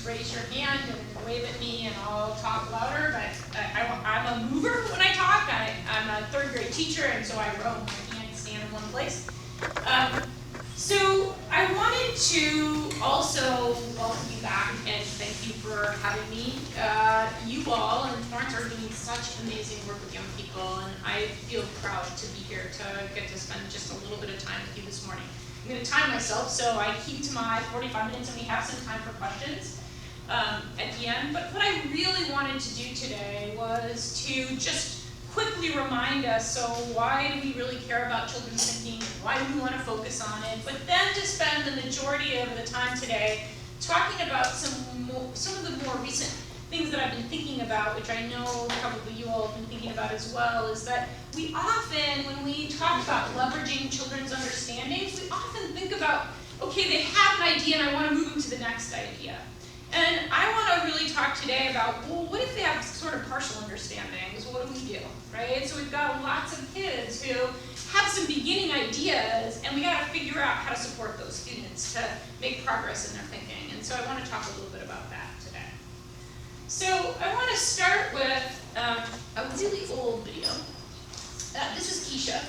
just raise your hand and wave at me and I'll talk louder, but I'm a mover when I talk. I'm a third grade teacher, and so I roam. I can't stand in one place. So I wanted to also welcome you back and thank you for having me. You all and Florence are doing such amazing work with young people, and I feel proud to be here to get to spend just a little bit of time with you this morning. I'm going to time myself so I keep to my 45 minutes and we have some time for questions at the end. But what I really wanted to do today was to just quickly remind us, so why do we really care about children's thinking? Why do we want to focus on it? But then to spend the majority of the time today talking about some of the more recent things that I've been thinking about, which I know probably you all have been thinking about as well, is that we often, when we talk about leveraging children's understandings, we often think about, okay, they have an idea and I want to move them to the next idea. And I want to really talk today about, well, what if they have sort of partial understandings? What do we do, right? So we've got lots of kids who have some beginning ideas, and we got to figure out how to support those students to make progress in their thinking. And so I want to talk a little bit about that today. So I want to start with a really old video. This is Keisha.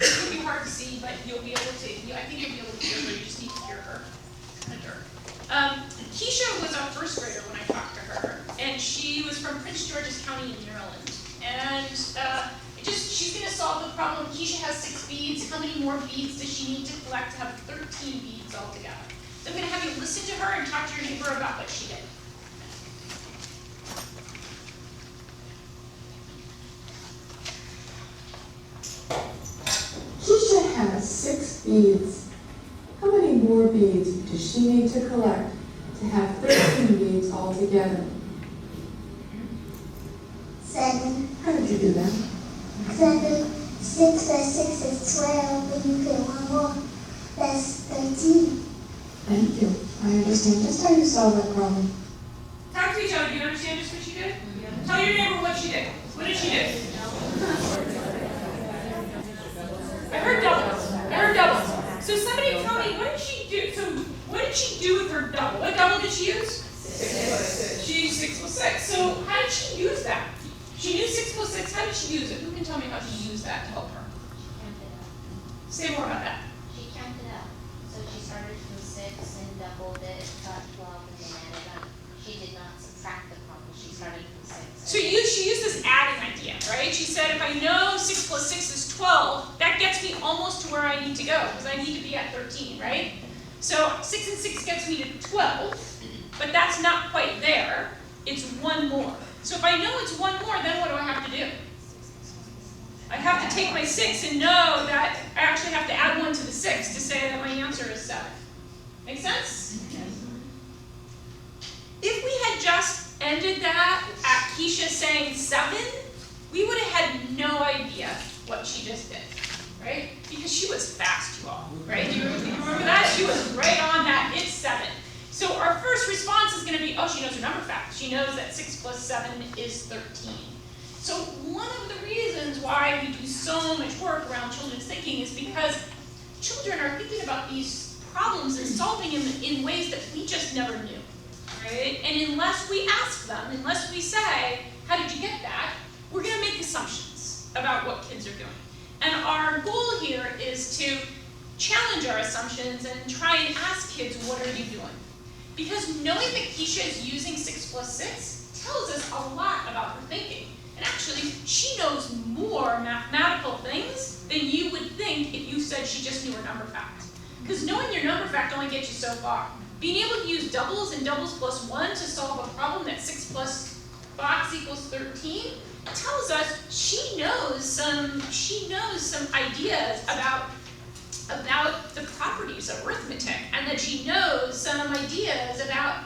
It will be hard to see, but you'll be able to, I think you'll be able to hear her. You just need to hear her. Kind of dark. Keisha was a first grader when I talked to her, and she was from Prince George's County in Maryland. And she's going to solve the problem. Keisha has 6 beads. How many more beads does she need to collect to have 13 beads altogether? So I'm going to have you listen to her and talk to your neighbor about what she did. Keisha has 6 beads. How many more beads does she need to collect to have 13 beads altogether? 7. How did you do that? 7. 6 plus 6 is 12, and you get 1 more. That's 13. Thank you. I understand just how you solve that problem. Talk to each other. Do you understand just what she did? Yeah. Tell your neighbor what she did. What did she do? I heard doubles. So somebody tell me, what did she do? So what did she do with her double? What double did she use? 6 plus 6. She used 6 plus 6. So how did she use that? She knew 6 plus 6. How did she use it? Who can tell me how she used that to help her? Counted up. Say more about that. She counted up. So she started from 6 and doubled it, got 12, and then added up. She did not subtract the problem. She started from 6. So she used this adding idea, right? She said, if I know 6 plus 6 is 12, that gets me almost to where I need to go, because I need to be at 13, right? So 6 and 6 gets me to 12, but that's not quite there. It's 1 more. So if I know it's 1 more, then what do I have to do? I have to take my 6 and know that I actually have to add 1 to the 6 to say that my answer is 7. Make sense? If we had just ended that at Keisha saying 7, we would have had no idea what she just did, right? Because she was fast, you all, right? Do you remember that? She was right on that. It's 7. So our first response is going to be, oh, she knows her number fact. She knows that 6 plus 7 is 13. So one of the reasons why we do so much work around children's thinking is because children are thinking about these problems and solving them in ways that we just never knew, right? And unless we ask them, unless we say, how did you get that? We're going to make assumptions about what kids are doing. And our goal here is to challenge our assumptions and try and ask kids, what are you doing? Because knowing that Keisha is using 6 plus 6 tells us a lot about her thinking. And actually, she knows more mathematical things than you would think if you said she just knew her number fact. Because knowing your number fact only gets you so far. Being able to use doubles and doubles plus 1 to solve a problem that 6 plus box equals 13 tells us she knows some ideas about the properties of arithmetic, and that she knows some ideas about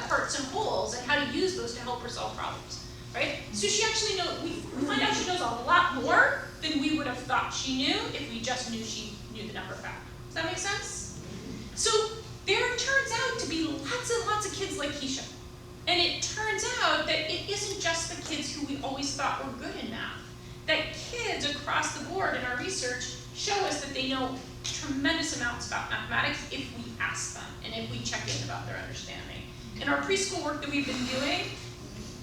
parts and wholes and how to use those to help her solve problems, right? So she actually we find out she knows a lot more than we would have thought she knew if we just knew she knew the number fact. Does that make sense? So there turns out to be lots and lots of kids like Keisha. And it turns out that it isn't just the kids who we always thought were good in math. That kids across the board in our research show us that they know tremendous amounts about mathematics if we ask them and if we check in about their understanding. In our preschool work that we've been doing,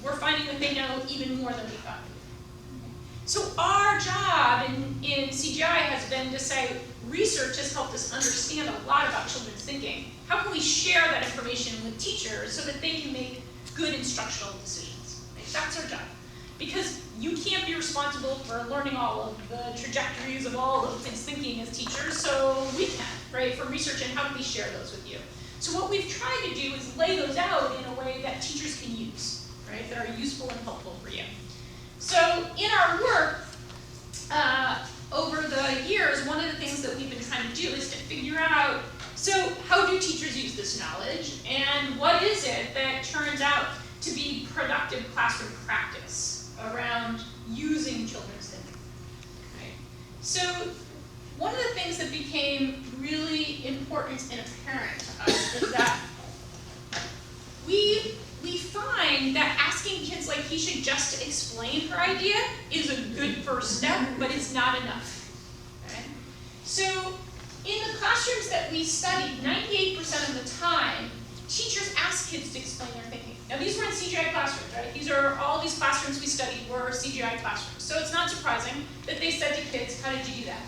we're finding that they know even more than we thought. So our job in CGI has been to say, research has helped us understand a lot about children's thinking. How can we share that information with teachers so that they can make good instructional decisions? Right? That's our job. Because you can't be responsible for learning all of the trajectories of all of kids' thinking as teachers, so we can, right, for research, and how can we share those with you? So what we've tried to do is lay those out in a way that teachers can use, right, that are useful and helpful for you. So in our work, over the years, one of the things that we've been trying to do is to figure out, so how do teachers use this knowledge, and what is it that turns out to be productive classroom practice around using children's thinking, right? So one of the things that became really important and apparent to us is that we find that asking kids like Keisha just to explain her idea is a good first step, but it's not enough, okay? So in the classrooms that we studied, 98% of the time, teachers ask kids to explain their thinking. Now these were in CGI classrooms, right? These are, all these classrooms we studied were CGI classrooms. So it's not surprising that they said to kids, how did you do that?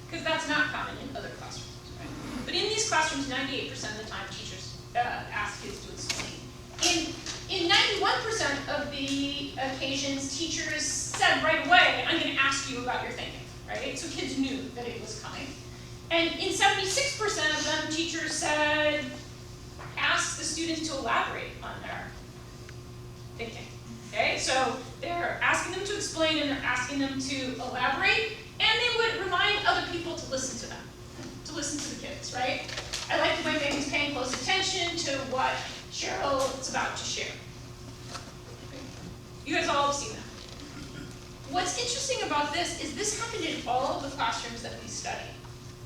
Because that's not common in other classrooms, right? But in these classrooms, 98% of the time, teachers ask kids to explain. In 91% of the occasions, teachers said right away, I'm going to ask you about your thinking, right? So kids knew that it was coming. And in 76% of them, teachers said, ask the students to elaborate on their thinking, okay? So they're asking them to explain and they're asking them to elaborate, and they would remind other people to listen to them, to listen to the kids, right? I like the way Megan's paying close attention to what Cheryl is about to share. You guys all have seen that. What's interesting about this happened in all of the classrooms that we studied.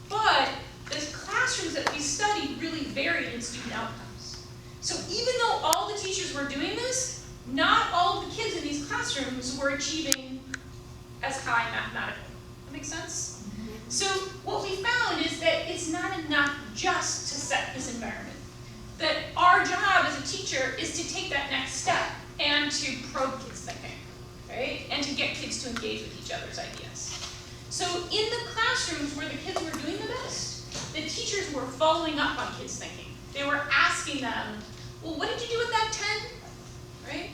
But the classrooms that we studied really varied in student outcomes. So even though all the teachers were doing this, not all of the kids in these classrooms were achieving as high mathematically. That makes sense? So what we found is that it's not enough just to set this environment. That our job as a teacher is to take that next step and to probe kids' thinking, right? And to get kids to engage with each other's ideas. So in the classrooms where the kids were doing the best, the teachers were following up on kids' thinking. They were asking them, well, what did you do with that 10, right?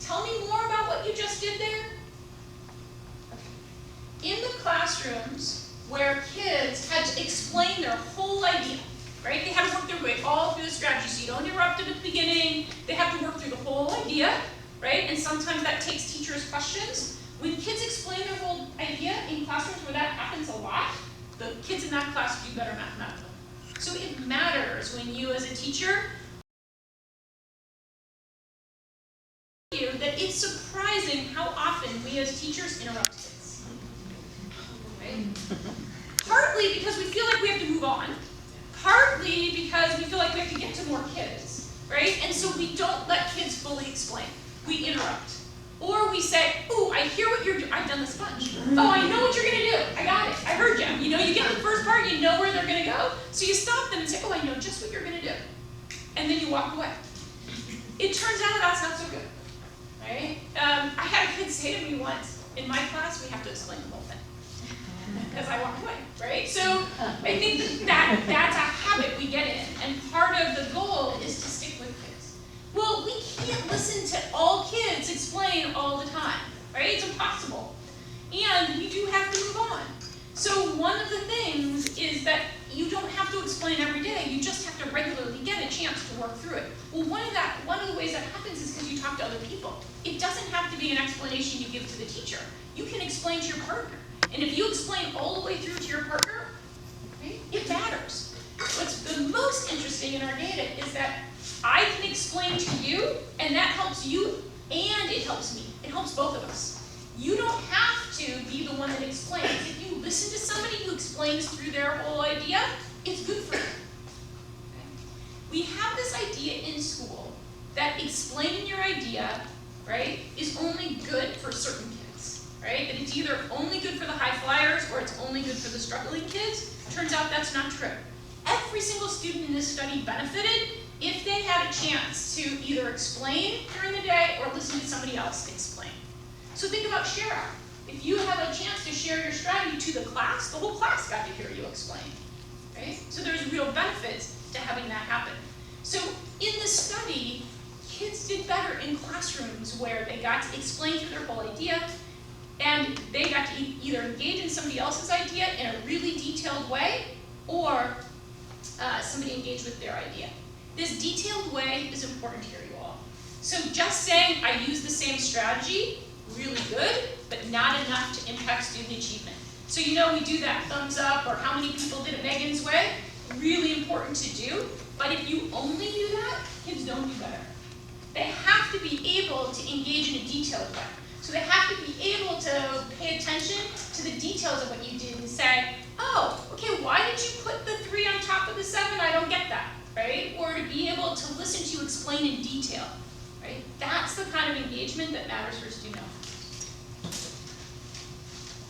Tell me more about what you just did there. Okay. In the classrooms where kids had to explain their whole idea, right? They had to work their way all through the strategy, so you don't interrupt them at the beginning. They have to work through the whole idea, right? And sometimes that takes teachers' questions. When kids explain their whole idea in classrooms where that happens a lot, the kids in that class do better mathematically. So it matters when you as a teacher, that it's surprising how often we as teachers interrupt kids. Right? Partly because we feel like we have to move on, partly because we feel like we have to get to more kids, right? And so we don't let kids fully explain. We interrupt. Or we say, ooh, I hear what you're doing. I've done this bunch. Oh, I know what you're going to do. I got it. I heard you. You know, you get the first part, you know where they're going to go. So you stop them and say, oh, I know just what you're going to do. And then you walk away. It turns out that's not so good, right? I had a kid say to me once, in my class, we have to explain the whole thing. Because I walked away, right? So I think that's a habit we get in. And part of the goal is to stick with kids. Well, we can't listen to all kids explain all the time, right? It's impossible. And we do have to move on. So one of the things is that you don't have to explain every day. You just have to regularly get a chance to work through it. Well, one of the ways that happens is because you talk to other people. It doesn't have to be an explanation you give to the teacher. You can explain to your partner. And if you explain all the way through to your partner, right, it matters. What's the most interesting in our data is that I can explain to you, and that helps you, and it helps me. It helps both of us. You don't have to be the one that explains. If you listen to somebody who explains through their whole idea, it's good for you. Okay? We have this idea in school that explaining your idea, right, is only good for certain kids, right? That it's either only good for the high flyers or it's only good for the struggling kids. Turns out that's not true. Every single student in this study benefited, if they had a chance to either explain during the day or listen to somebody else explain. So think about share out. If you have a chance to share your strategy to the class, the whole class got to hear you explain, right? So there's real benefits to having that happen. So in the study, kids did better in classrooms where they got to explain through their whole idea, and they got to either engage in somebody else's idea in a really detailed way, or somebody engaged with their idea. This detailed way is important here, you all. So just saying I use the same strategy, really good, but not enough to impact student achievement. So you know we do that thumbs up, or how many people did it Megan's way, really important to do, but if you only do that, kids don't do better. They have to be able to engage in a detailed way. So they have to be able to pay attention to the details of what you did and say, oh, okay, why did you put the 3 on top of the 7? I don't get that, right? Or to be able to listen to you explain in detail, right? That's the kind of engagement that matters for student outcomes.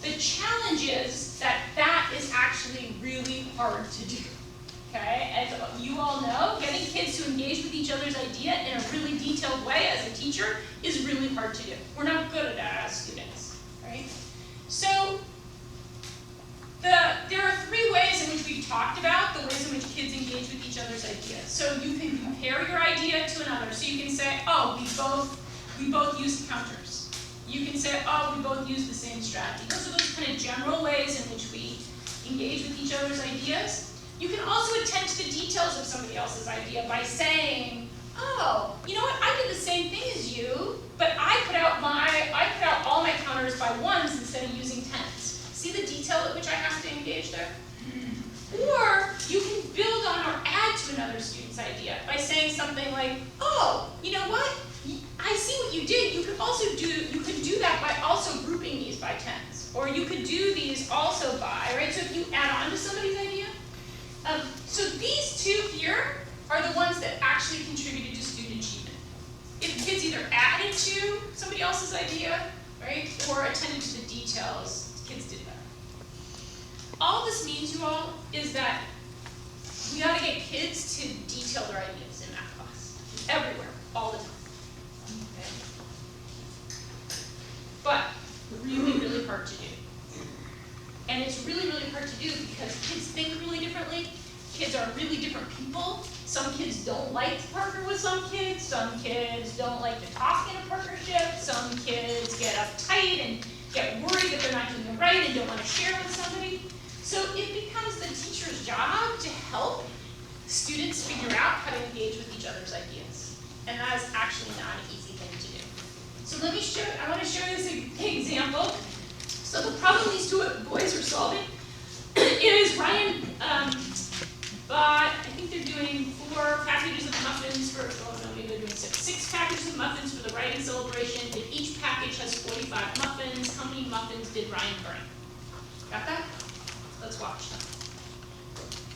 The challenge is that that is actually really hard to do. Okay, as you all know, getting kids to engage with each other's idea in a really detailed way as a teacher is really hard to do. We're not good at that as students, right? So there are 3 ways in which we've talked about the ways in which kids engage with each other's ideas. So you can compare your idea to another. So you can say, oh, we both used counters. You can say, oh, we both used the same strategy. Those are those kind of general ways in which we engage with each other's ideas. You can also attend to the details of somebody else's idea by saying, oh, you know what, I did the same thing as you, but I put out all my counters by 1s instead of using 10s. See the detail at which I have to engage there? Or you can build on or add to another student's idea by saying something like, oh, you know what, I see what you did. You could do that by also grouping these by 10s. Or you could do these also by, right? So if you add on to somebody's idea, so these 2 here are the ones that actually contributed to student achievement. If kids either added to somebody else's idea, right, or attended to the details, kids did better. All this means, you all, is that we ought to get kids to detail their ideas in math class. Everywhere, all the time. Okay? But really, really hard to do. And it's really, really hard to do because kids think really differently. Kids are really different people. Some kids don't like to partner with some kids. Some kids don't like to talk in a partnership. Some kids get uptight and get worried that they're not doing it right and don't want to share with somebody. So it becomes the teacher's job to help students figure out how to engage with each other's ideas. And that is actually not an easy thing to do. So I want to show you this example. So the problem these 2 boys are solving is Ryan bought, I think they're doing 4 packages of muffins for, oh no, maybe they're doing 6 packages of muffins for the writing celebration. And each package has 45 muffins. How many muffins did Ryan burn? Got that? Let's watch them.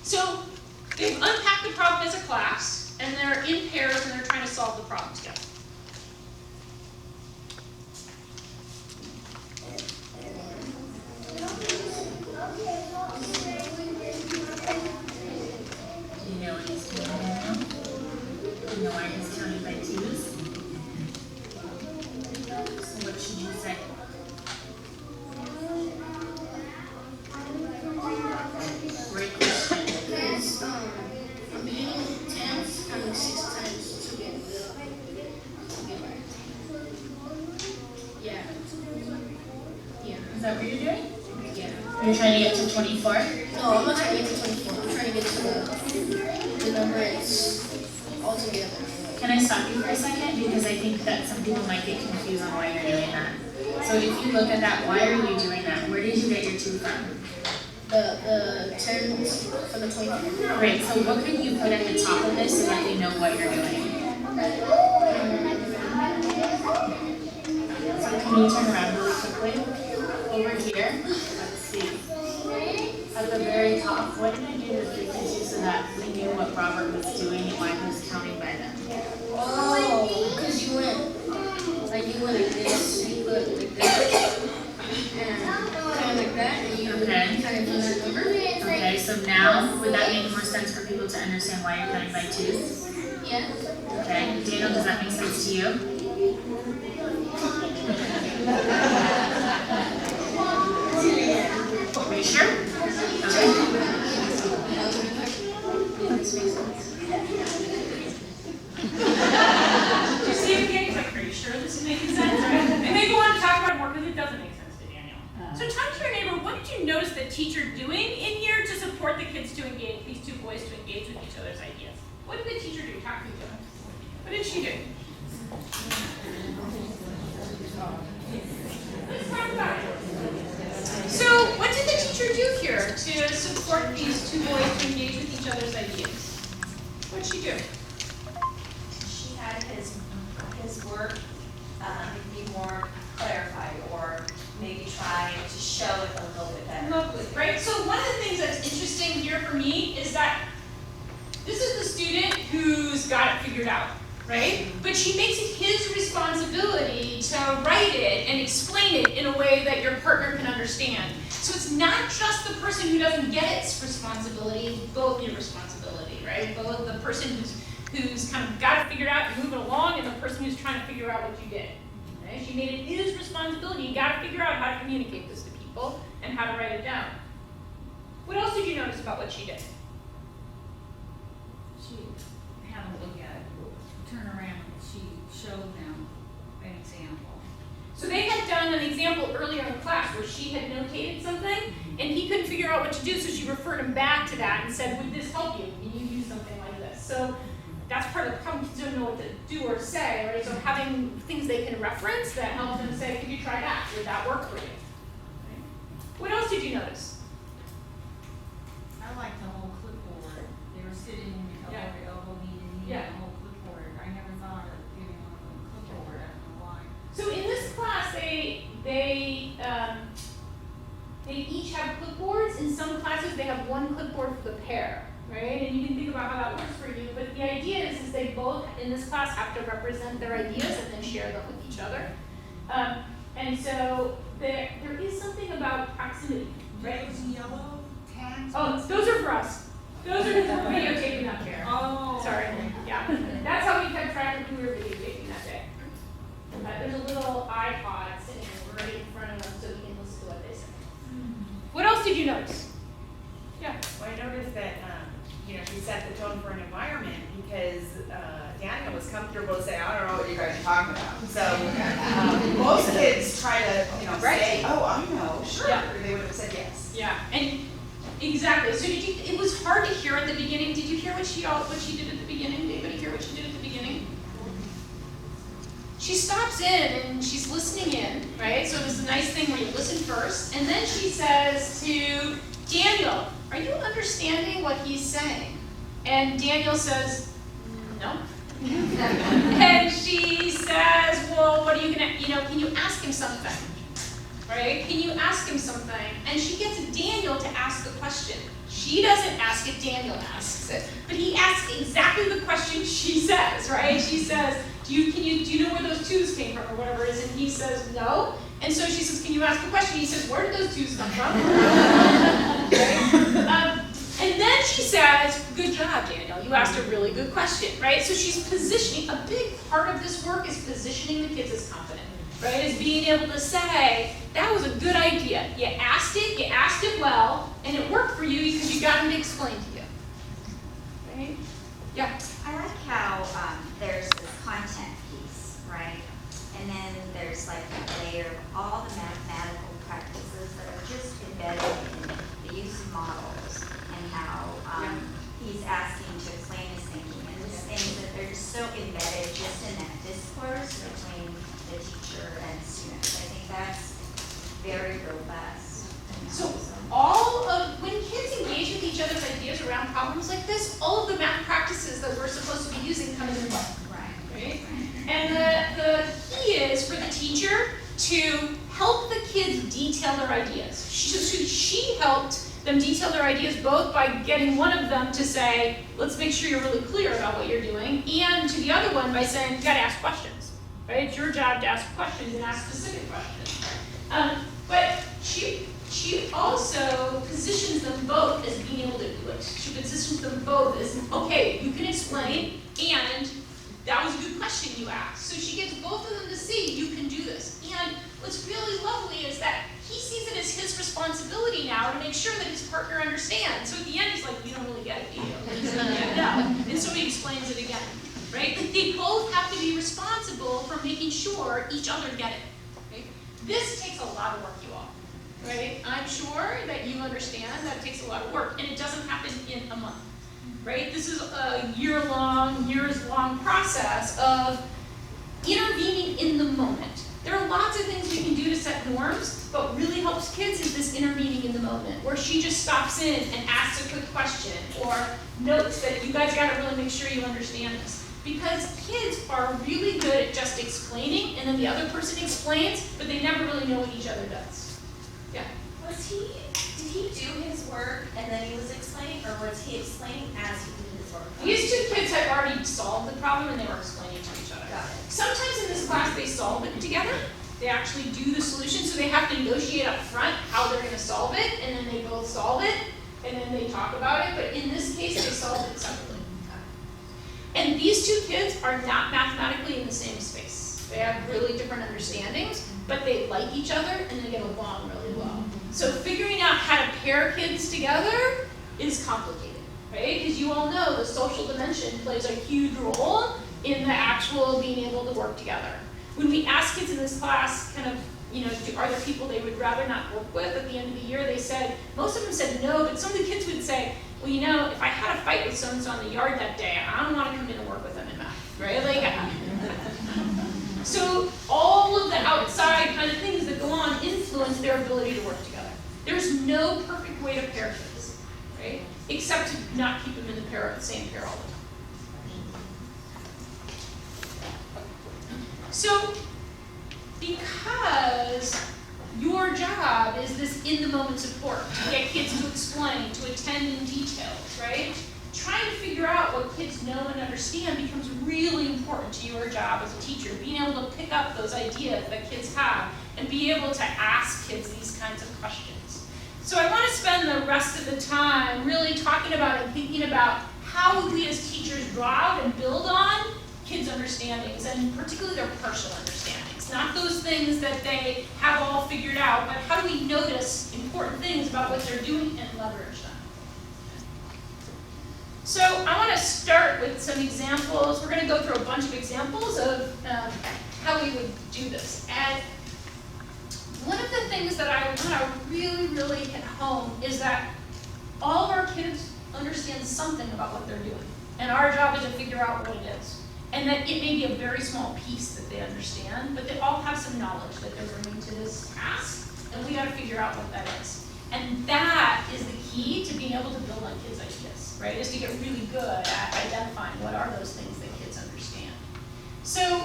So they've unpacked the problem as a class, and they're in pairs, and they're trying to solve the problem together. You know what he's doing now? You know why he's counting by 2s? So what should you say? Great question. Because I'm beginning 10s, having 6 times 2. Yeah. Yeah. Is that what you're doing? Yeah. You're trying to get to 24? No, I'm not trying to get to 24. I'm trying to get to the number it's all together. Can I stop you for a second? Because I think that some people might get confused on why you're doing that. So if you look at that, why are you doing that? Where did you get your 2 from? The 10s from the 24. Great, so what can you put at the top of this so that we know what you're doing? So can you turn around really quickly? Over here, let's see. At the very top, what did I do to teach you so that we knew what Robert was doing and why he was counting by them? Oh, because you went like this, you put like this, and kind of like that, and you Okay. kind of do that number. Okay, so now, would that make more sense for people to understand why you're counting by 2s? Yes. Okay, Daniel, does that make sense to you? Are you sure? Okay. Do you see him getting like, are you sure this is making sense? Right? And they go on to talk about more because it doesn't make sense to Daniel. So talk to your neighbor, what did you notice the teacher doing in here to support the kids to engage, these two boys to engage with each other's ideas? What did the teacher do? Talk to each other. What did she do? Let's talk about it. So what did the teacher do here to support these two boys to engage with each other's ideas? What did she do? She had his work be more clarified, or maybe try to show it a little bit better. Lovely, right? So one of the things that's interesting here for me is that this is the student who's got it figured out, right? But she makes it his responsibility to write it and explain it in a way that your partner can understand. So it's not just the person who doesn't get its responsibility, it's both your responsibility, right? Both the person who's kind of got it figured out and moving along, and the person who's trying to figure out what you did. Right? She made it his responsibility. You got to figure out how to communicate this to people and how to write it down. What else did you notice about what she did? She had them look at it, turn around, and she showed them an example. So they had done an example earlier in class where she had notated something and he couldn't figure out what to do, so she referred him back to that and said, would this help you? Can you use something like this? So that's part of the problem, kids don't know what to do or say, right? So having things they can reference that help them say, could you try that? Would that work for you? Right? What else did you notice? I like the whole clipboard. They were sitting elbow to elbow, knee to knee, Yeah. the whole clipboard. I never thought of giving one of them a clipboard. I don't know why. So in this class, they each have clipboards. In some classes, they have one clipboard for the pair, right? And you can think about how that works for you. But the idea is they both, in this class, have to represent their ideas and then share them with each other. And so there is something about proximity, right? Those yellow tags. Oh, those are for us. Those are the videotaping up here. Oh. Sorry. Yeah. That's how we kept track of who we were videotaping that day. There's a little iPod sitting right in front of us so we can listen to what they say. What else did you notice? Yeah. Well, I noticed that, he set the tone for an environment because Daniel was comfortable to say, I don't know what you guys are talking about. So most kids try to, say, oh, I know, sure. Yeah. They would have said yes. Yeah. And exactly. So it was hard to hear at the beginning. Did you hear what she did at the beginning? Did anybody hear what she did at the beginning? She stops in and she's listening in, right? So it was a nice thing where you listen first. And then she says to Daniel, are you understanding what he's saying? And Daniel says, no. And she says, well, what are you gonna, can you ask him something? Right? Can you ask him something? And she gets Daniel to ask the question. She doesn't ask it, Daniel asks it. But he asks exactly the question she says, right? She says, do you know where those twos came from or whatever it is? And he says, no. And so she says, can you ask the question? He says, where did those twos come from? Right? And then she says, good job, Daniel. You asked a really good question, right? So she's positioning, a big part of this work is positioning the kids as confident, right? Is being able to say, that was a good idea. You asked it well, and it worked for you because you got him to explain to you. Right? Yeah. I like how there's this content piece, right? And then there's like that layer of all the mathematical practices that are just embedded in the use of models, and how he's asking to explain his thinking, and just things that they're just so embedded just in that discourse between the teacher and students. I think that's very robust. So when kids engage with each other's ideas around problems like this, all of the math practices that we're supposed to be using come into play. Right? And the key is for the teacher to help the kids detail their ideas. She helped them detail their ideas both by getting one of them to say, let's make sure you're really clear about what you're doing, and to the other one by saying, you gotta ask questions. Right? It's your job to ask questions and ask specific questions. But she also positions them both as being able to do it. She positions them both as, okay, you can explain, and so she gets both of them to see you can do this. And what's really lovely is that he sees it as his responsibility now to make sure that his partner understands. So at the end, he's like, you don't really get it, do you? He's like, yeah, no. And so he explains it again, right? Like they both have to be responsible for making sure each other get it, right? This takes a lot of work, you all, right? I'm sure that you understand that it takes a lot of work, and it doesn't happen in a month, right? This is a years-long process of intervening in the moment. There are lots of things we can do to set norms, but what really helps kids is this intervening in the moment, where she just stops in and asks a quick question, or notes that you guys gotta really make sure you understand this. Because kids are really good at just explaining, and then the other person explains, but they never really know what each other does. Yeah? Did he do his work and then he was explaining, or was he explaining as he did his work? These two kids had already solved the problem and they were explaining to each other. Got it. Sometimes in this class they solve it together. They actually do the solution, so they have to negotiate up front how they're going to solve it, and then they both solve it, and then they talk about it, but in this case they solved it separately. And these two kids are not mathematically in the same space. They have really different understandings, but they like each other and they get along really well. So figuring out how to pair kids together is complicated, right? Because you all know the social dimension plays a huge role in the actual being able to work together. When we ask kids in this class, kind of, you know, are there people they would rather not work with at the end of the year, they said, most of them said no, but some of the kids would say, well, you know, if I had a fight with so-and-so on the yard that day, I don't want to come in and work with them in math, right? Like, so all of the outside kind of things that go on influence their ability to work together. There's no perfect way to pair kids, right? Except to not keep them in the same pair all the time. So, because your job is this in-the-moment support, to get kids to explain, to attend in details, right? Trying to figure out what kids know and understand becomes really important to your job as a teacher, being able to pick up those ideas that kids have and be able to ask kids these kinds of questions. So I want to spend the rest of the time really talking about and thinking about how we as teachers draw out and build on kids' understandings, and particularly their partial understandings. Not those things that they have all figured out, but how do we notice important things about what they're doing and leverage them? So I want to start with some examples. We're going to go through a bunch of examples of how we would do this. And one of the things that I want to really, really hit home is that all of our kids understand something about what they're doing. And our job is to figure out what it is. And that it may be a very small piece that they understand, but they all have some knowledge that they're bringing to this task, and we got to figure out what that is. And that is the key to being able to build on kids' ideas, right? Is to get really good at identifying what are those things that kids understand. So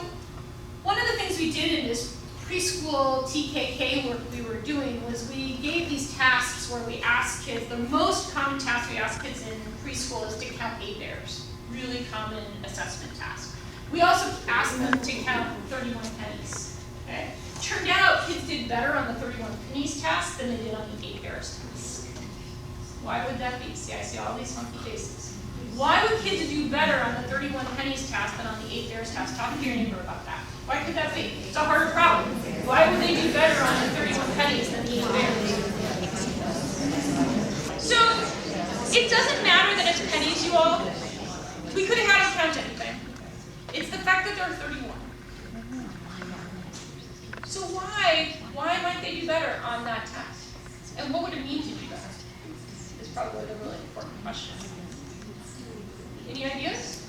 one of the things we did in this preschool TKK work we were doing was we gave these tasks where we asked kids, the most common task we ask kids in preschool is to count 8 bears. Really common assessment task. We also asked them to count 31 pennies. Okay? Turned out kids did better on the 31 pennies task than they did on the 8 bears task. Why would that be? See, I see all these funky faces. Why would kids do better on the 31 pennies task than on the 8 bears task? Talk to your neighbor about that. Why could that be? It's a hard problem. Why would they do better on the 31 pennies than the 8 bears? So, it doesn't matter that it's pennies, you all. We could have had them count anything. It's the fact that there are 31. So why might they do better on that test? And what would it mean to do better? Is probably the really important question. Any ideas?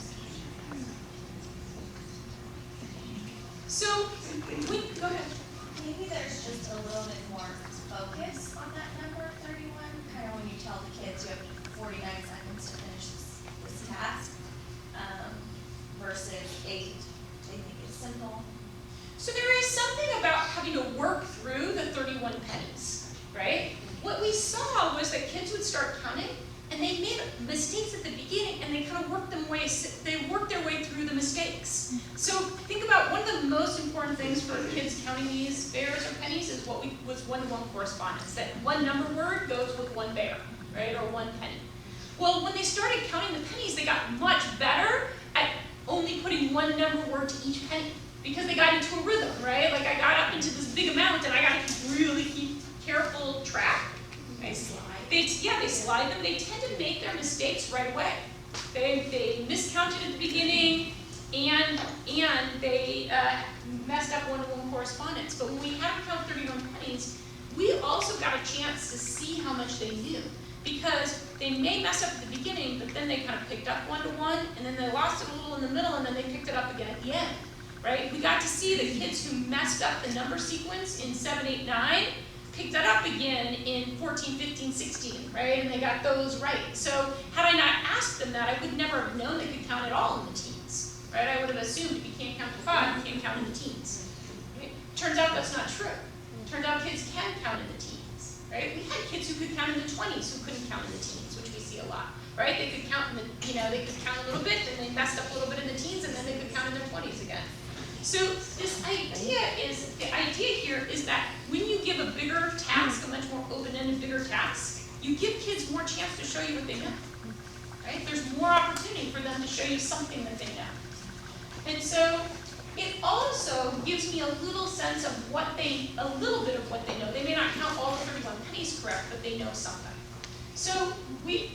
So, go ahead. Maybe there's just a little bit more focus on that number of 31, kind of when you tell the kids you have 49 seconds to finish this task. Versus 8, they think it's simple. So there is something about having to work through the 31 pennies, right? What we saw was that kids would start counting, and they made mistakes at the beginning, and they kind of worked their way through the mistakes. So think about one of the most important things for kids counting these bears or pennies is was one-to-one correspondence. That one number word goes with one bear, right, or one penny. Well, when they started counting the pennies, they got much better at only putting one number word to each penny, because they got into a rhythm, right? Like I got up into this big amount and I got to really keep careful track. They slide them. They tend to make their mistakes right away. They miscounted at the beginning, and they messed up one-to-one correspondence. But when we had them count 31 pennies, we also got a chance to see how much they knew. Because they may mess up at the beginning, but then they kind of picked up one-to-one, and then they lost it a little in the middle, and then they picked it up again at the end, right? We got to see the kids who messed up the number sequence in 7, 8, 9, picked that up again in 14, 15, 16, right? And they got those right. So had I not asked them that, I would never have known they could count at all in the teens, right? I would have assumed if you can't count to 5, you can't count in the teens. Right? Turns out that's not true. Turns out kids can count in the teens, right? We had kids who could count in the 20s who couldn't count in the teens, which we see a lot, right? They could count in the, they could count a little bit, then they messed up a little bit in the teens, and then they could count in their 20s again. So the idea here is that when you give a bigger task, a much more open-ended, bigger task, you give kids more chance to show you what they know, right? There's more opportunity for them to show you something that they know. And so it also gives me a little sense of a little bit of what they know. They may not count all the 31 pennies correct, but they know something. So we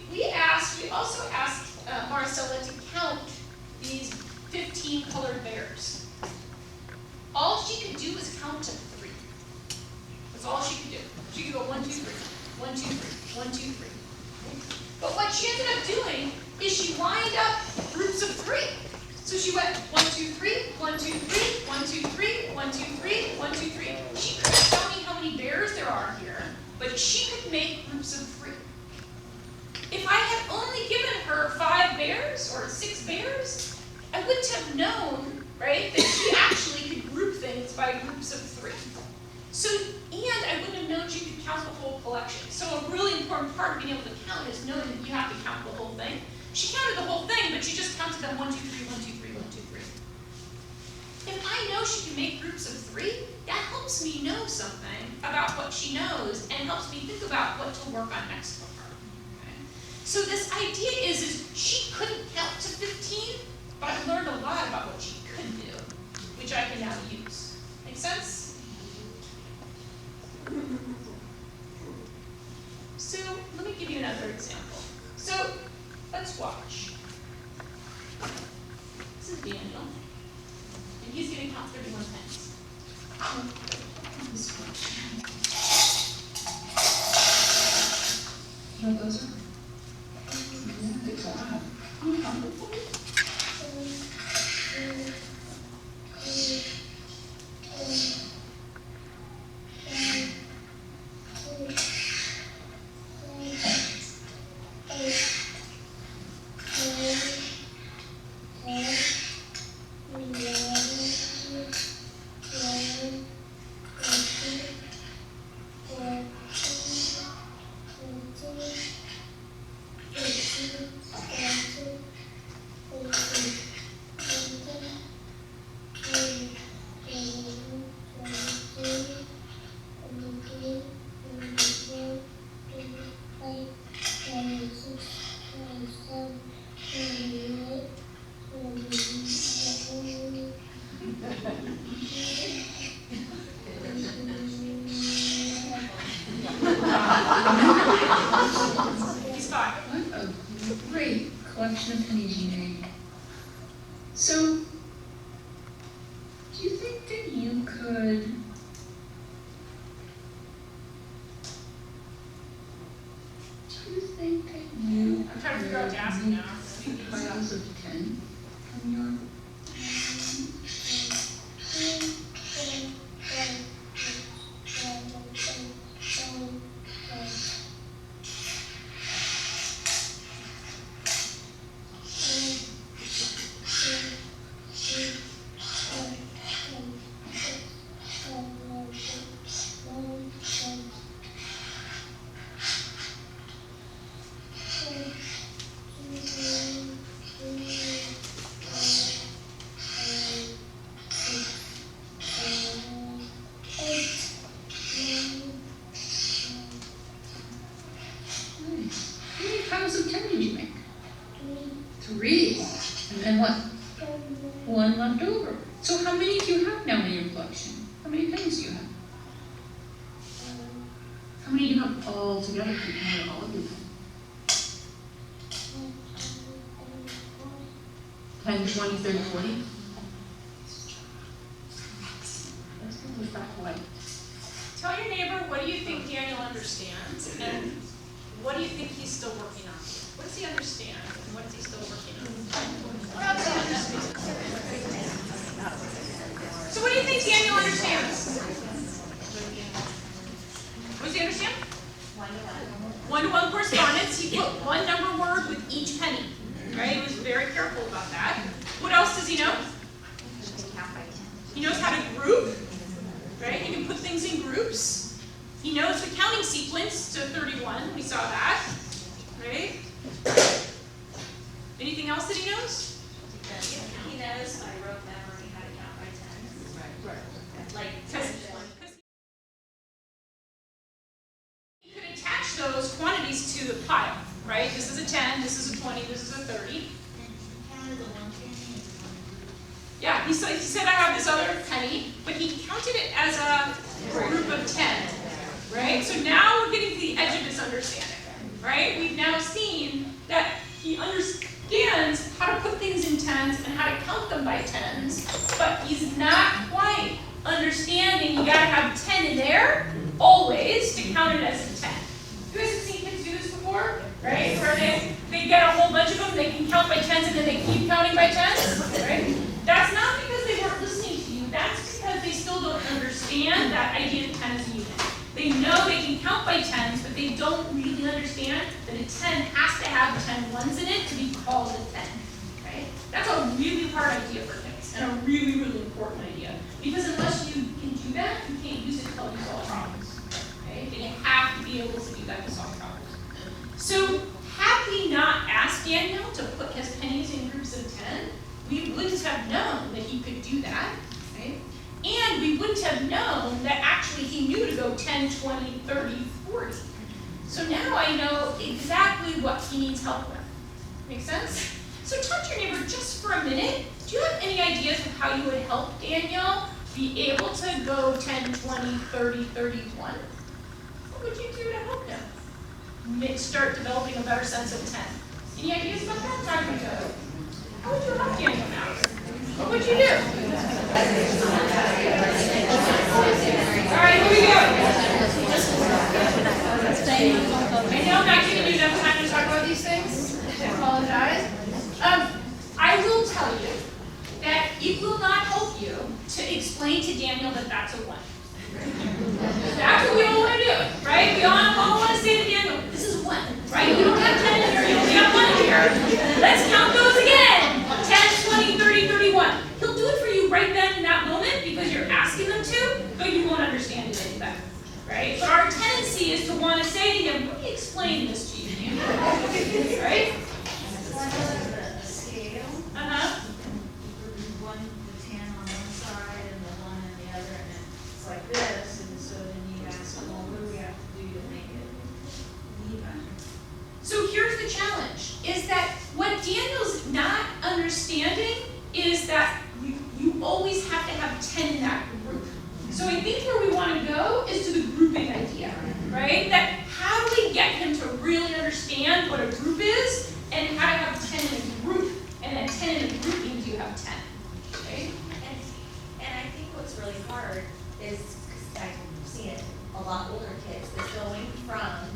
also asked Marcella to count these 15 colored bears. All she could do was count to 3. That's all she could do. She could go 1, 2, 3, 1, 2, 3, 1, 2, 3. But what she ended up doing is she lined up groups of 3. So she went 1, 2, 3, 1, 2, 3, 1, 2, 3, 1, 2, 3, 1, 2, 3. She couldn't tell me how many bears there are here, but she could make groups of 3. If I had only given her 5 bears or 6 bears, I wouldn't have known, right, that she actually could group things by groups of 3. So, and I wouldn't have known she could count the whole collection. So a really important part of being able to count is knowing that you have to count the whole thing. She counted the whole thing, but she just counted them 1, 2, 3, 1, 2, 3, 1, 2, 3. If I know she can make groups of 3, that helps me know something about what she knows and helps me think about what to work on next for her. Okay? So this idea is she couldn't count to 15, but I learned a lot about what she could do, which I can now use. Make sense? So let me give you another example. So let's watch. This is Daniel, and he's going to count 31 pennies. You know what those are? Yeah, good job. What a great collection of pennies you made. So, do you think that you could I'm trying to figure out to ask him now. piles of 10 from your one left over. So how many do you have now in your collection? How many pennies do you have? How many do you have all together if you count all of them? 10, 20, 30, 40? That's not quite. Tell your neighbor, what do you think Daniel understands, and what do you think he's still working on? What does he understand, and what is he still working on? What else do you understand? So what do you think Daniel understands? What does he understand? One-to-one correspondence. He put one number word with each penny. Right? He was very careful about that. What else does he know? He knows how to group. Right? He can put things in groups. He knows the counting sequence to 31. We saw that. Right? Anything else that he knows? He knows by rote memory how to count by tens. Right. Like, Because he could attach those quantities to the pile, right? This is a 10, this is a 20, this is a 30. Yeah, he said I have this other penny, but he counted it as a group of 10, right? So now we're getting to the edge of his understanding, right? We've now seen that he understands how to put things in tens and how to count them by tens, but he's not quite understanding you gotta have 10 in there always to count it as a 10. You guys have seen kids do this before, right? Where they get a whole bunch of them, they can count by tens and then they keep counting by tens, right? That's not because they weren't listening to you, that's because they still don't understand that idea of 10 as a unit. They know they can count by tens, but they don't really understand that a 10 has to have 10 ones in it to be called a 10, right? That's a really hard idea for kids, and a really, really important idea. Because unless you can do that, you can't use it to help you solve problems, right? And you have to be able to do that to solve problems. So, had we not asked Daniel to put his pennies in groups of 10, we wouldn't have known that he could do that, right? And we wouldn't have known that actually he knew to go 10, 20, 30, 40. So now I know exactly what he needs help with. Make sense? So talk to your neighbor just for a minute. Do you have any ideas of how you would help Daniel be able to go 10, 20, 30, 31? What would you do to help him start developing a better sense of 10? Any ideas about that? Talk to me. How would you help Daniel now? What would you do? All right, here we go. I know I'm not giving you enough time to talk about these things. I apologize. I will tell you that it will not help you to explain to Daniel that that's a 1. That's what we all want to do, right? We all want to say to Daniel, this is 1, right? You don't have 10 in here, you only have 1 here. Let's count those again. 10, 20, 30, 31. He'll do it for you right then in that moment because you're asking them to, but you won't understand it any better, right? But our tendency is to want to say to him, let me explain this to you, Daniel. Right? Scale. Uh-huh. The 10 on one side and the 1 on the other, and it's like this, and so then you ask, well, what do we have to do to make it even? So here's the challenge, is that what Daniel's not understanding is that you always have to have 10 in that group. So I think where we want to go is to the grouping idea, right? That how do we get him to really understand what a group is and how to have 10 in a group, and that 10 in a group means you have 10, right? And I think what's really hard is, because I've seen it, a lot older kids, is going from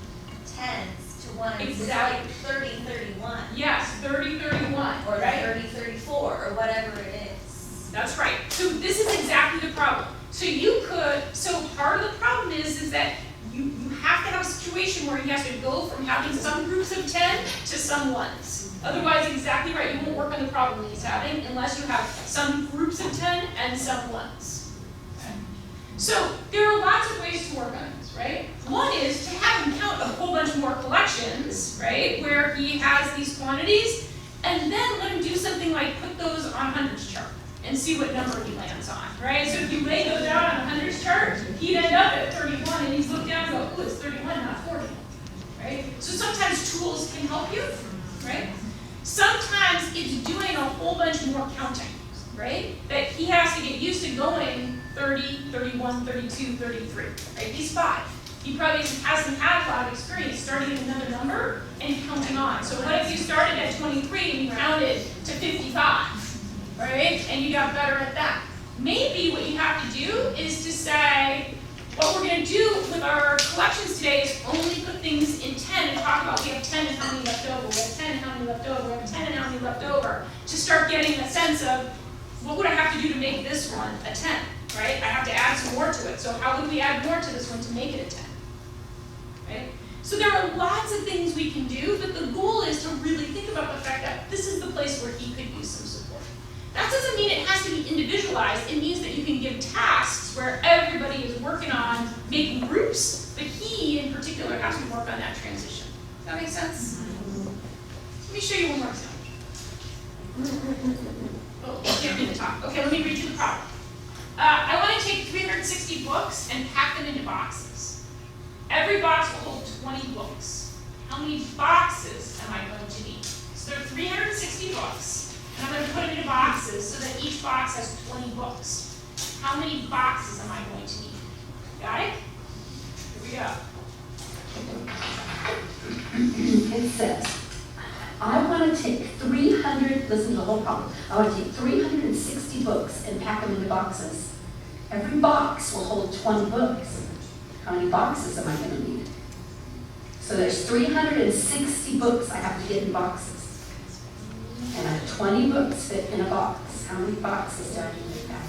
10s to 1s. Exactly. It's like 30, 31. Yes, 30, 31. Or right? 30, 34, or whatever it is. That's right. So this is exactly the problem. So part of the problem is that you have to have a situation where he has to go from having some groups of 10 to some 1s. Otherwise, exactly right, you won't work on the problem he's having unless you have some groups of 10 and some 1s. Okay. So there are lots of ways to work on this, right? One is to have him count a whole bunch more collections, right, where he has these quantities, and then let him do something like put those on a hundreds chart and see what number he lands on, right? So if you lay those out on a hundreds chart, he'd end up at 31, and he'd look down and go, oh, it's 31, not 40, right? So sometimes tools can help you, right? Sometimes it's doing a whole bunch more counting, right? That he has to get used to going 30, 31, 32, 33, right? He's 5. He probably hasn't had a lot of experience starting at another number and counting on. So what if you started at 23 and you counted to 55, right? And you got better at that. Maybe what you have to do is to say, what we're going to do with our collections today is only put things in 10 and talk about we have 10 and how many left over, we have 10 and how many left over, we have 10 and how many left over, to start getting a sense of what would I have to do to make this one a 10, right? I have to add some more to it. So how would we add more to this one to make it a 10, right? So there are lots of things we can do, but the goal is to really think about the fact that this is the place where he could use some support. That doesn't mean it has to be individualized. It means that you can give tasks where everybody is working on making groups, but he in particular has to work on that transition. Does that make sense? Let me show you one more example. Oh, I can't read the top. Okay, let me read you the problem. I want to take 360 books and pack them into boxes. Every box will hold 20 books. How many boxes am I going to need? So there are 360 books. And I'm going to put them into boxes so that each box has 20 books. How many boxes am I going to need? Got it? Here we go. It says, I want to take 300, listen to the whole problem. I want to take 360 books and pack them into boxes. Every box will hold 20 books. How many boxes am I going to need? So there's 360 books I have to get in boxes. And I have 20 books fit in a box. How many boxes do I need to pack?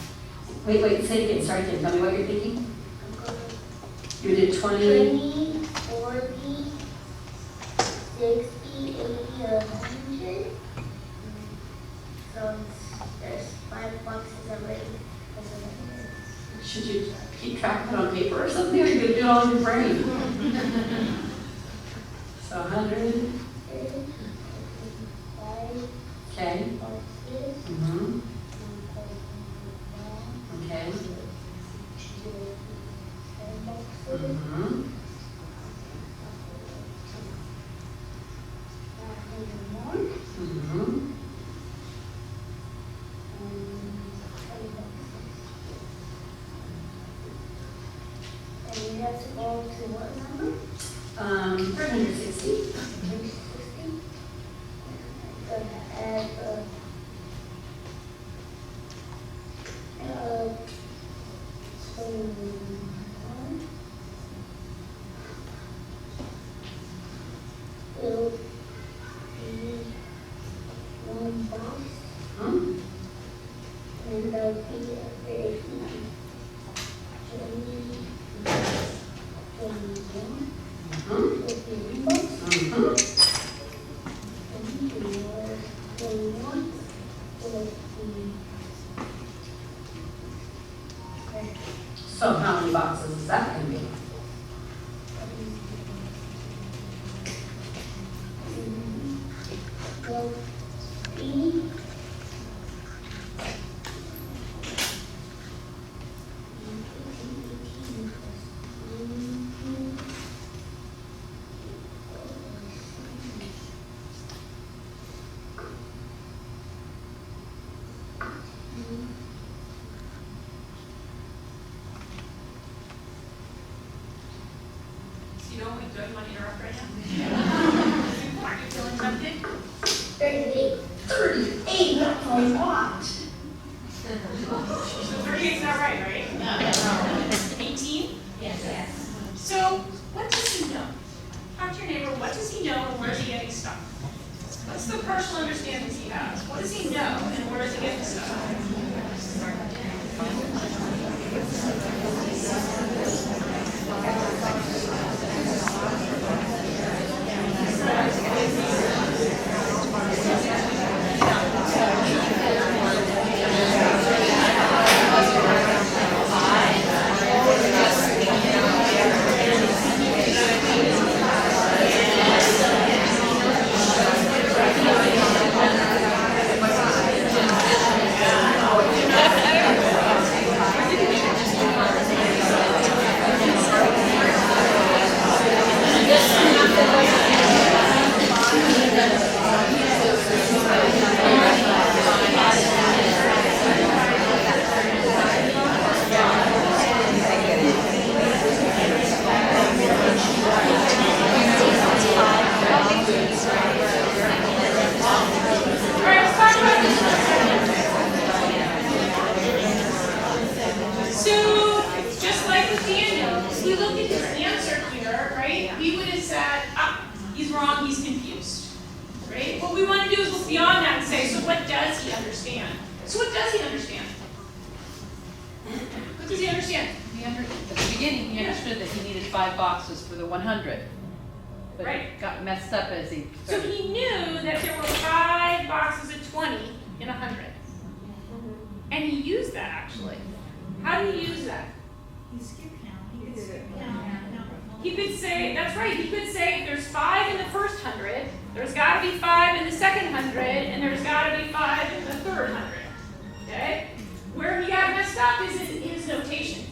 Wait, say it again. Start again. Tell me what you're thinking. You did 20, 40, 60, 80, 100. So there's 5 boxes already. Should you keep track of it on paper or something? Or are you going to do it all in your brain? So 100. Okay. Mm-hmm. Okay. Mm-hmm. Mm-hmm. And you have to go to what number? 360. 360. Gonna add 21. It'll be 1 box. Hmm? And that'll be after 18. 21. Mm-hmm. It'll be 1 box. Mm-hmm. 21. It'll be. So how many boxes is that going to be? Well, B. You know, do you want to interrupt right now? Are you feeling tempted? 38. 38, that's a lot. So 38 is not right, right? No. 18? Yes. So what does he know? Talk to your neighbor, what does he know and where is he getting stuck? What's the partial understanding he has? What does he know and where is he getting stuck? understood that he needed 5 boxes for the 100. But Right. it got messed up as he So started. he knew that there were 5 boxes of 20 in 100. And he used that actually. How did he use that? He skip count, he could skip count. He could say, that's right, he could say if there's 5 in the first 100, there's gotta be 5 in the second 100, and there's gotta be 5 in the third 100. Okay? Where he got messed up is in his notation.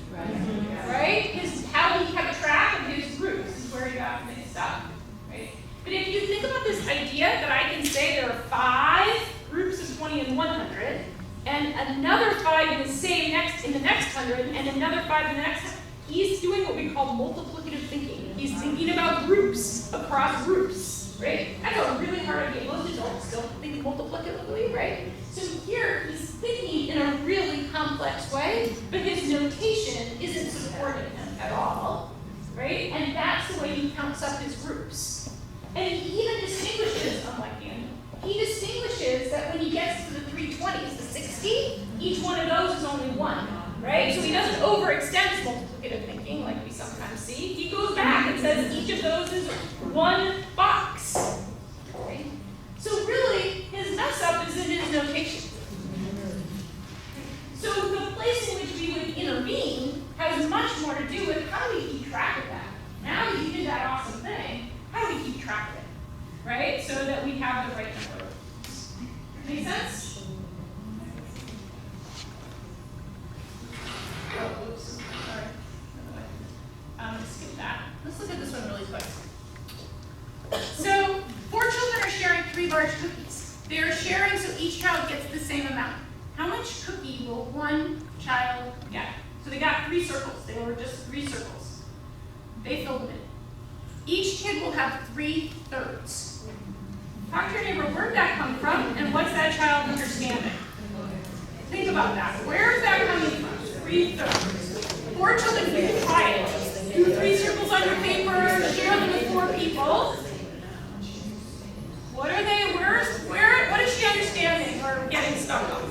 Right? How he kept track of his groups is where he got mixed up. Right? But if you think about this idea that I can say there are 5 groups of 20 in 100, and another 5 in the next 100, and another 5 in the next, he's doing what we call multiplicative thinking. He's thinking about groups across groups, right? That's a really hard idea. Most adults don't think multiplicatively, right? So here, he's thinking in a really complex way, but his notation isn't supporting him at all, right? And that's the way he counts up his groups. And he even distinguishes, unlike Daniel, he distinguishes that when he gets to the 320s, the 60, each one of those is only 1, right? So he doesn't overextend his multiplicative thinking like we sometimes see. He goes back and says each of those is 1 box, right? So really, his mess up is in his notation. So the place in which we would intervene has much more to do with how do we keep track of that. Now that you did that awesome thing, how do we keep track of it, right? So that we have the right number. Make sense? Oh, oops, sorry. Skip that. Let's look at this one really quick. So, 4 children are sharing 3 large cookies. They are sharing so each child gets the same amount. How much cookie will one child get? So they got 3 circles. They were just 3 circles. They filled them in. Each kid will have 3/3. Talk to your neighbor, where'd that come from? And what's that child understanding? Think about that. Where is that coming from? 3/3. 4 children, you can try it. Do 3 circles on your paper, share them with 4 people. What are they, what is she understanding or getting stuck on?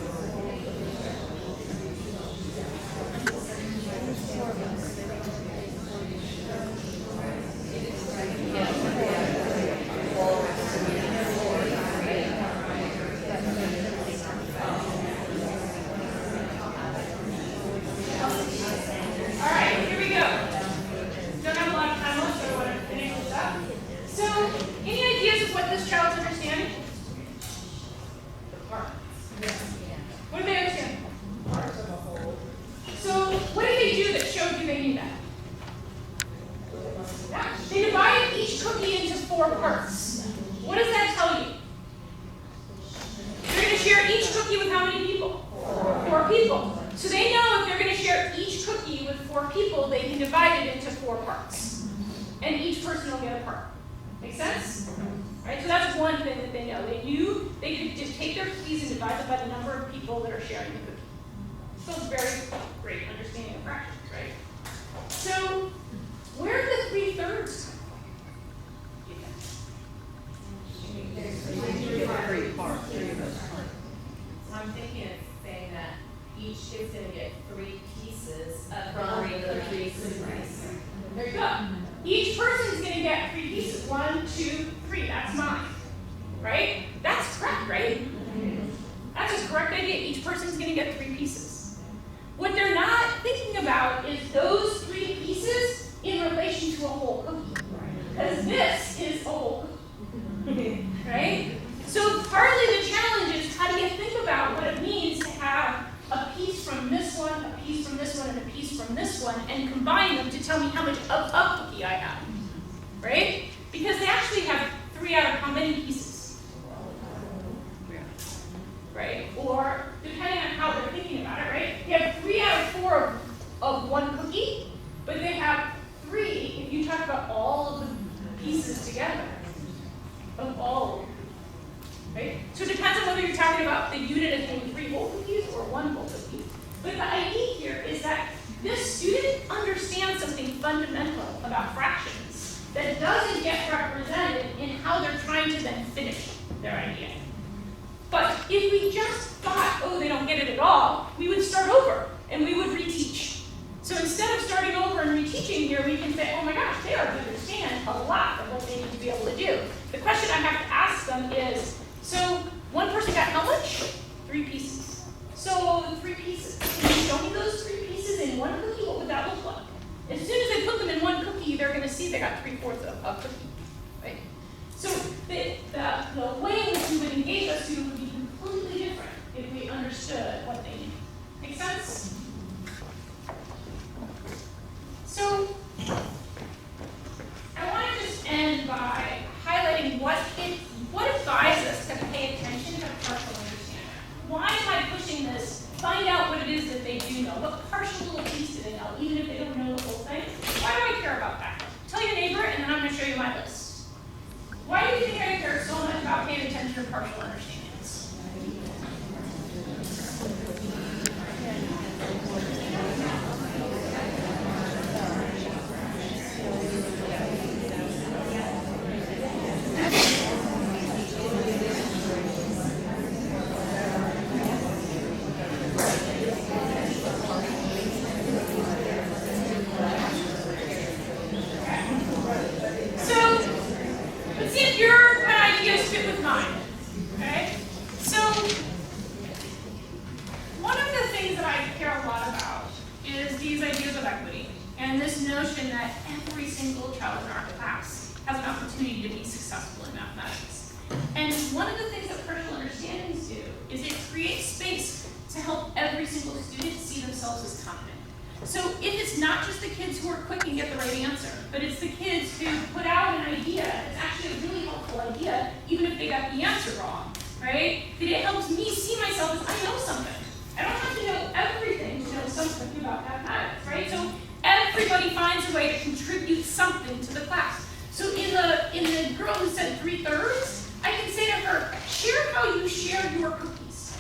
So instead of starting over and reteaching, teaching here, we can say, oh my gosh, they already understand a lot of what they need to be able to do. The question I have to ask them is, so one person got how much? 3 pieces. So 3 pieces. Can you show me those 3 pieces in one cookie? What would that look like? As soon as they put them in one cookie, they're going to see they got 3/4 of a cookie, right? So the way in which we would engage us to would be completely different if we understood what they need. Make sense? So I want to just end by highlighting what advises us to pay attention to partial understanding. Why am I pushing this? Find out what it is that they do know. What partial little piece do they know, even if they don't know the whole thing? Why do I care about that? Tell your neighbor, and then I'm going to show you my list. Why do you think I care so much about paying attention to partial understandings? Let's see if your kind of ideas fit with mine. Okay? So, one of the things that I care a lot about is these ideas of equity and this notion that every single child in our class has an opportunity to be successful in mathematics. And one of the things that partial understandings do is it creates space to help every single student see themselves as competent. So if it's not just the kids who are quick and get the right answer, but it's the kids who put out an idea, it's actually a really helpful idea, even if they got the answer wrong, right? That it helps me see myself as I know something. I don't have to know everything to know something about mathematics, right? So everybody finds a way to contribute something to the class. So in the girl who said 3/3, I can say to her, share how you share your cookies.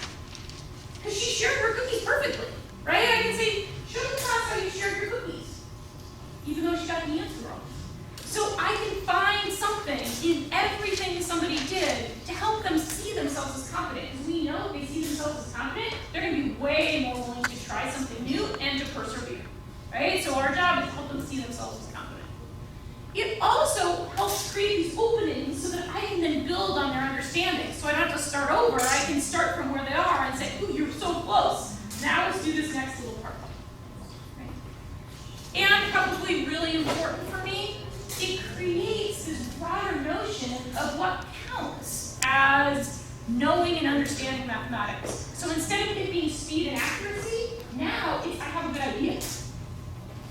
Because she shared her cookies perfectly, right? I can say, show the class how you shared your cookies, even though she got the answer wrong. So I can find something in everything somebody did to help them see themselves as competent. Because we know if they see themselves as competent, they're going to be way more willing to try something new and to persevere, right? So our job is to help them see themselves as competent. It also helps create these openings so that I can then build on their understanding. So I don't have to start over. I can start from where they are and say, ooh, you're so close. Now let's do this next little part. And probably really important for me, it creates this broader notion of what counts as knowing and understanding mathematics. So instead of it being speed and accuracy, now it's I have a good idea.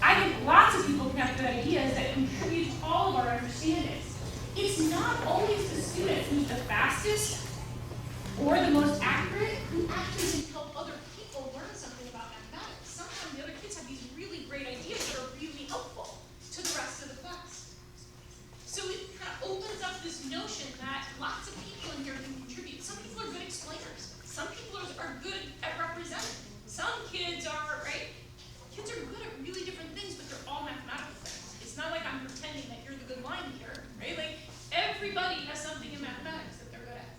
I think lots of people can have good ideas that contribute to all of our understandings. It's not always the student who's the fastest or the most accurate who actually can help other people learn something about mathematics. Sometimes the other kids have these really great ideas that are really helpful to the rest of the class. So it kind of opens up this notion that lots of people in here can contribute. Some people are good explainers. Some people are good at representing. Some kids are, right? Kids are good at really different things, but they're all mathematical things. It's not like I'm pretending that you're the good line here, right? Like everybody has something in mathematics that they're good at.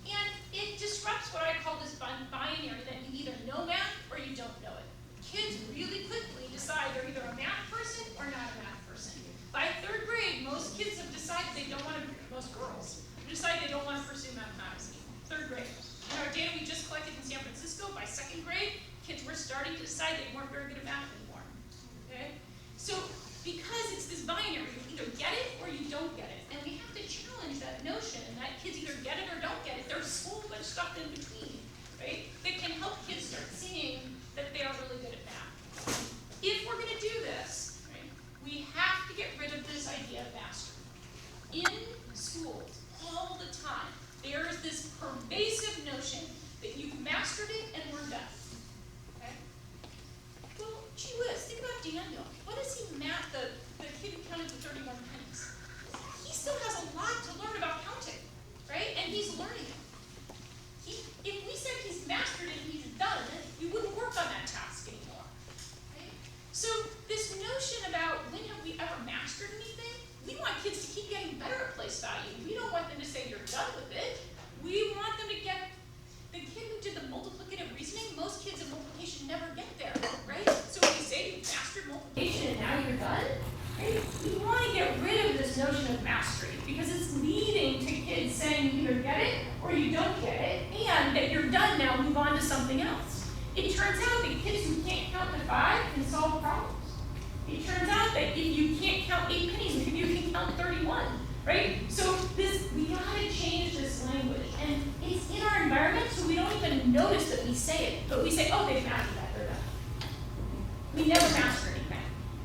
And it disrupts what I call this binary that you either know math or you don't know it. Kids really quickly decide they're either a math person or not a math person. By 3rd grade, most kids have decided they don't want to, most girls, have decided they don't want to pursue mathematics anymore. 3rd grade. In our data we just collected in San Francisco, by 2nd grade, kids were starting to decide they weren't very good at math anymore. Okay? So because it's this binary, you either get it or you don't get it. And we have to challenge that notion that kids either get it or don't get it. There's so much stuff in between, right? That can help kids start seeing that they are really good at math. If we're going to do this, right, we have to get rid of this idea of mastery. In schools, all the time, there is this pervasive notion that you've mastered it and we're done. Okay? Well, gee whiz, think about Daniel. What does he math, the kid who counted to 31 pennies? He still has a lot to learn about counting, right? And he's learning it. If we said he's mastered it and he's done, count to 5 can solve problems. It turns out that if you can't count 8 pennies, maybe you can count 31, right? So we gotta change this language. And it's in our environment, so we don't even notice that we say it. But we say, oh, they've mastered that, they're done. We never master anything.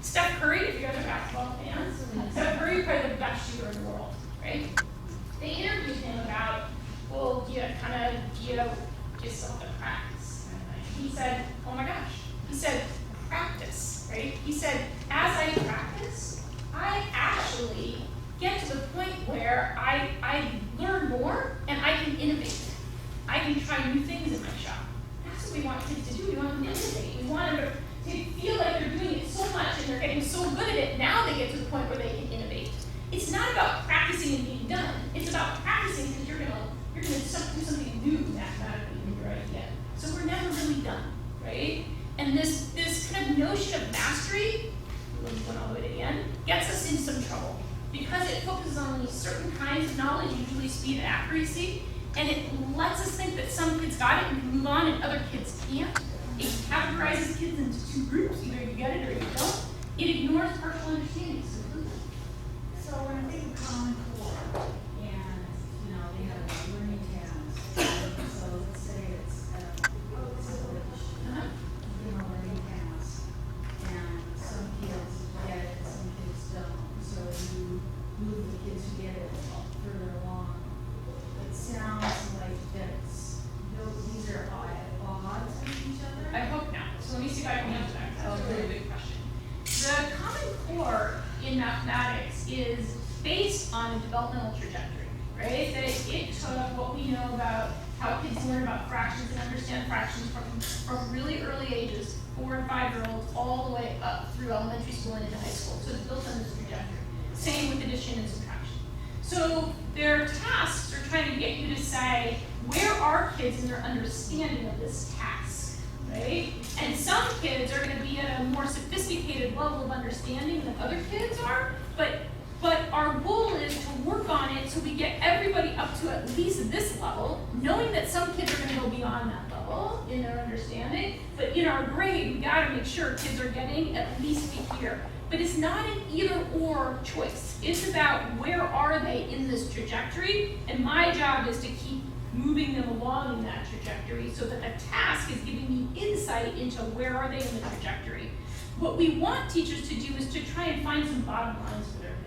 Steph Curry, if you guys are basketball fans, Steph Curry is probably the best shooter in the world, right? They interviewed him about, well, do you just have to practice? He said, oh my gosh. He said, practice, right? He said, as I practice, I actually get to the point where I learn more and I can innovate. I can try new things in my shop. That's what we want kids to do. We want them to innovate. We want them to feel like they're doing it so much and they're getting so good at it, now they get to the point where they can innovate. It's not about practicing and being done. It's about practicing because you're gonna do something new mathematically with your idea. So we're never really done, right? And this kind of notion of mastery, went all the way to the end, gets us in some trouble because it focuses on these certain kinds of knowledge, usually speed and accuracy, and it lets us think that some kids got it and can move on and other kids can't. It categorizes kids into 2 groups, either you get it or you don't. It ignores partial understanding completely. So when I think of Common Core, and, they have learning tasks, so let's say it's learning tasks, and some kids get it, some kids don't, so you move the kids who get it further along. It sounds like these are at odds with each other. I hope not. So let me see if I can answer that, because that's a really big question. The Common Core in mathematics is based on a developmental trajectory, right? That it took what we know about how kids learn about fractions and understand fractions from really early ages, 4 and 5-year-olds, all the way up through elementary school and into high school. So it's built on this trajectory. Same with addition and subtraction. So their tasks are trying to get you to say, where are kids in their understanding of this task, right? And some kids are going to be at a more sophisticated level of understanding than other kids are, but our goal is to work on it so we get everybody up to at least this level, knowing that some kids are going to go beyond that level in their understanding, but in our grade, we got to make sure kids are getting at least here. But it's not an either or choice. It's about where are they in this trajectory, and my job is to keep moving them along in that trajectory so that the task is giving me insight into where are they in the trajectory. What we want teachers to do is to try and find some bottom lines for their kids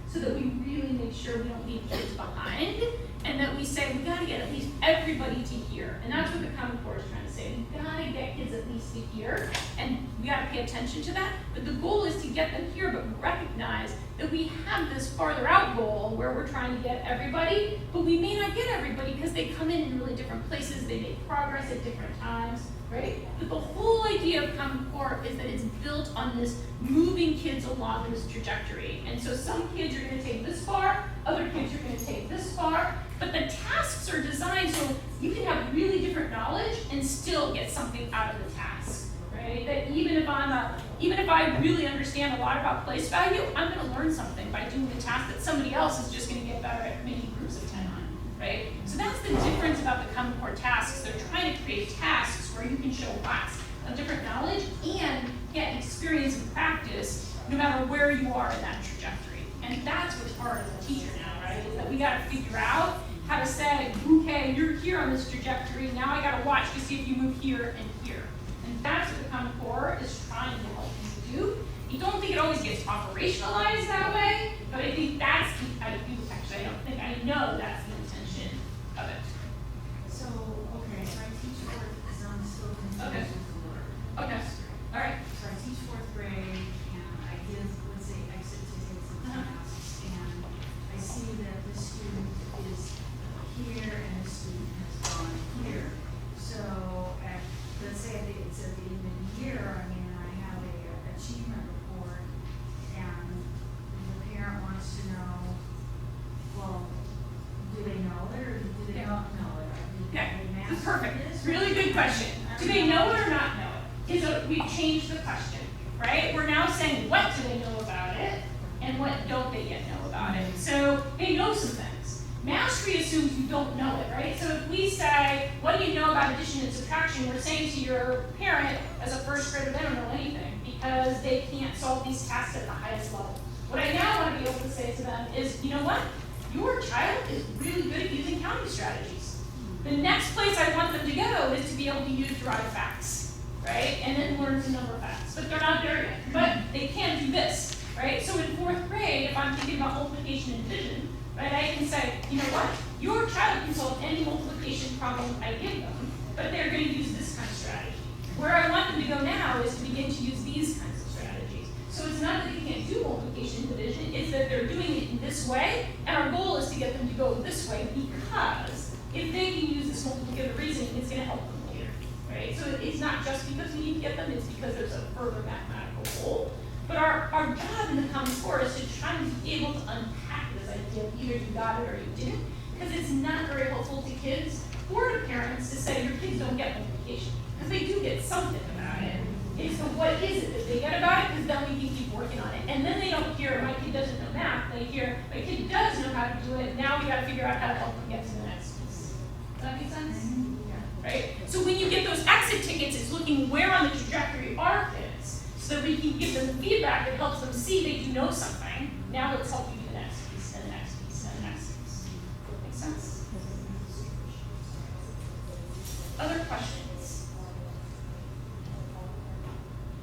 so that we really make sure we don't leave kids behind and that we say we gotta get at least everybody to here. And that's what the Common Core is trying to say. We gotta get kids at least to here, and we gotta pay attention to that. But the goal is to get them here, but recognize that we have this farther out goal where we're trying to get everybody, but we may not get everybody because they come in really different places, they make progress at different times, right? But the whole idea of Common Core is that it's built on this moving kids along this trajectory. And so some kids are going to take this far, other kids are going to take this far, but the tasks are designed so you can have really different knowledge and still get something out of the task, right? That even if I really understand a lot about place value, I'm going to learn something by doing the task that somebody else is just going to get better at many groups of 10 on, right? So that's the difference about the Common Core tasks. They're trying to create tasks where you can show lots of different knowledge and get experience and practice no matter where you are in that trajectory. And that's what's hard as a teacher now, right? Is that we got to figure out how to say, okay, you're here on this trajectory, now I got to watch to see if you move here and here. And that's what the Common Core is trying to help you do. You don't think it always gets operationalized that way, but I think that's I know that's the intention of it. So, okay, so I teach fourth, because I'm still confused Okay. with the word. Okay, all right. So I teach 4th grade, and I give, let's say, exit to take some tasks, and I see that this student is here and this student has gone here. So let's say it's at the end of the year, I mean, I have a achievement report, and the parent wants to know, well, do they know it or do they not know it? Okay, Do they this is master perfect. this? Really good question. Do they know it or not know it? We've changed the question, right? We're now saying what do they know about it and what don't they yet know about it. So they know some things. Mastery assumes you don't know it, right? So if we say, what do you know about addition and subtraction, we're saying to your parent as a first grader, they don't know anything because they can't solve these tasks at the highest level. What I now want to be able to say to them is, you know what? Your child is really good at using counting strategies. The next place I want them to go is to be able to use derived facts, right? And then learn to number facts. But they're not there yet. But they can do this, right? So in 4th grade, if I'm thinking about multiplication and division, right, I can say, you know what? Your child can solve any multiplication problem I give them, but they're going to use this kind of strategy. Where I want them to go now is to begin to use these kinds of strategies. So it's not that they can't do multiplication and division, it's that they're doing it in this way, and our goal is to get them to go this way because if they can use this multiplicative reasoning, it's going to help them later, right? So it's not just because we need to get them, it's because there's a further mathematical goal. But our job in the Common Core is to try and be able to unpack this idea of either you got it or you didn't, because it's not very helpful to kids or to parents to say your kids don't get multiplication, because they do get something about it. It's the what is it that they get about it, because then we can keep working on it. And then they don't hear, my kid doesn't know math, they hear, my kid does know how to do it, now we gotta figure out how to help them get to the next piece. Does that make sense? Right? So when you get those exit tickets, it's looking where on the trajectory are kids, so that we can give them feedback that helps them see they do know something. Now let's help you do the next piece, and the next piece, and the next piece. Make sense? Other questions?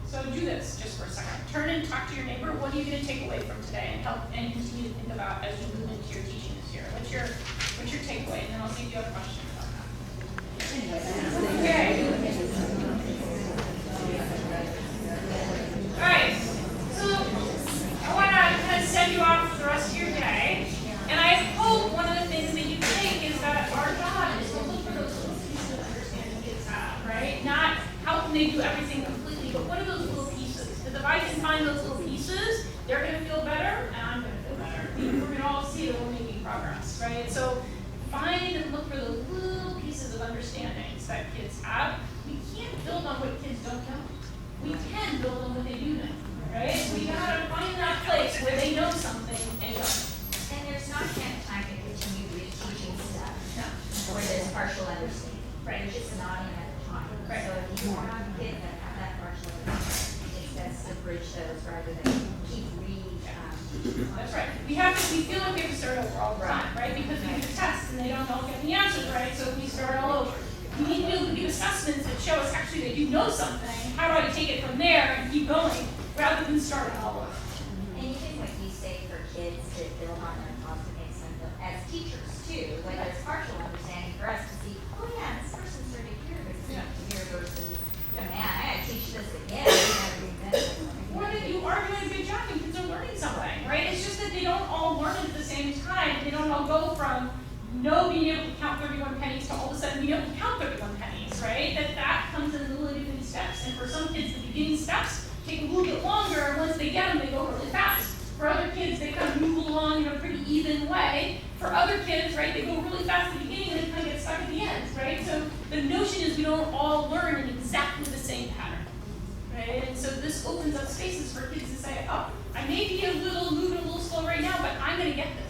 So do this just for a second. Turn and talk to your neighbor. What are you going to take away from today and help and continue to think about as you move into your teaching this year? What's your takeaway? And then I'll see if you have a question about that. Okay. All right. So I want to kind of send you off for the rest of your day. And I hope one of the things that you think is that our job is to look for those little pieces of understanding kids have, right? Not how can they do everything completely, but what are those little pieces? Because if I can find those little pieces, they're going to feel better, and I'm going to feel better. We're going to all see that we're making progress, right? So find and look for those little pieces of understandings that kids have. We can't build on what kids don't know. We can build on what they do know, right? We gotta find that place where they know something and don't. And there's not enough time to continue teaching stuff where there's partial understanding. Right. There's just not enough time. Right. So if you have kids that have that partial understanding, it's best to bridge those rather than keep teaching. That's right. We feel like we have to start over all the time, right? Because we do the tests and they don't all get the answers right, so we start all over. We need to be able to do assessments that show us actually that you know something. How do I take it from there and keep going rather than starting all over? And even what you say for kids to build on their positive example as teachers too, when there's partial understanding for us to see, oh yeah, this person started here, but it's not here versus, oh, man, I gotta teach this again. Or that you are doing a good job and kids are learning something, right? It's just that they don't all learn at the same time. They don't all go from being able to count 31 pennies to all of a sudden being able to count 31 pennies, right? That comes in little itty steps. And for some kids, the beginning steps take a little bit longer, and once they get them, they go really fast. For other kids, they kind of move along in a pretty even way. For other kids, right, they go really fast at the beginning and they kind of get stuck at the end, right? So the notion is we don't all learn in exactly the same pattern, right? And so this opens up spaces for kids to say, oh, I may be moving a little slow right now, but I'm going to get this.